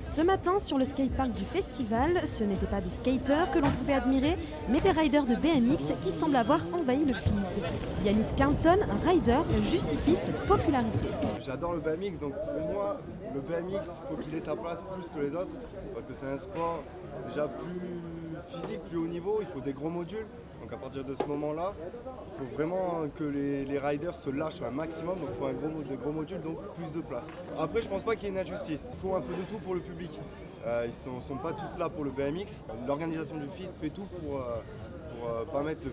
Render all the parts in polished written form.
Ce matin, sur le skatepark du festival, ce n'étaient pas des skaters que l'on pouvait admirer, mais des riders de BMX qui semblent avoir envahi le FIS. Yanis Carlton, un rider, justifie cette popularité. J'adore le BMX, donc pour moi, le BMX, il faut qu'il ait sa place plus que les autres, parce que c'est un sport déjà plus physique, plus haut niveau, il faut des gros modules. Donc à partir de ce moment-là, il faut vraiment que les riders se lâchent un maximum, donc il faut des gros modules, donc plus de place. Après, je pense pas qu'il y ait une injustice, il faut un peu de tout pour le public. Ils ne sont pas tous là pour le BMX, l'organisation du FIS fait tout pour pas mettre le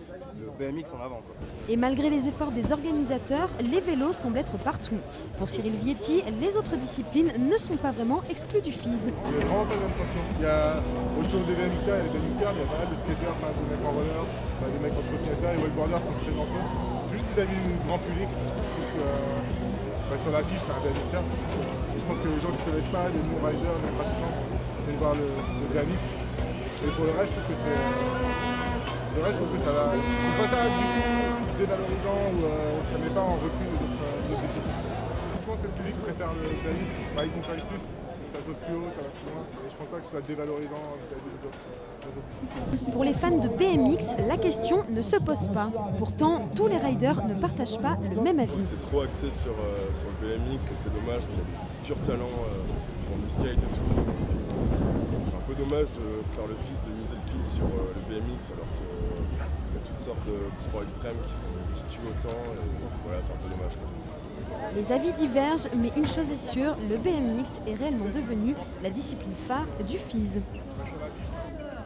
BMX en avant, quoi. Et malgré les efforts des organisateurs, les vélos semblent être partout. Pour Cyril Vietti, les autres disciplines ne sont pas vraiment exclues du FIS. J'ai vraiment pas le même sentiment. Il y a autour des BMXers, il y a des BMXers, mais il y a pas mal de skateurs, pas mal de mecs en roller, des mecs en trottinette, les wakeboarders sont très entre eux. Juste vis-à-vis du grand public, je trouve que sur l'affiche c'est un BMXer. Et je pense que les gens qui ne connaissent pas, les non-riders, les pratiquants, viennent voir le BMX. Et pour le reste, je trouve que c'est... je trouve que ça va. Je trouve pas ça du tout dévalorisant ou ça met pas en recul les autres disciplines. Je pense que le public préfère le BMX, ils comprennent plus, ça saute plus haut, ça va plus loin. Et je pense pas que ce soit dévalorisant vis-à-vis des autres disciplines. Pour les fans de BMX, la question ne se pose pas. Pourtant, tous les riders ne partagent pas le même avis. C'est trop axé sur le BMX et c'est dommage, parce qu'il y a du pur talent dans le skate et tout. C'est un peu dommage de faire le FIS, de miser le FIS sur le BMX alors qu'il y a toutes sortes de sports extrêmes qui tuent autant. Et voilà, c'est un peu dommage, quoi. Les avis divergent, mais une chose est sûre, le BMX est réellement devenu la discipline phare du FIS.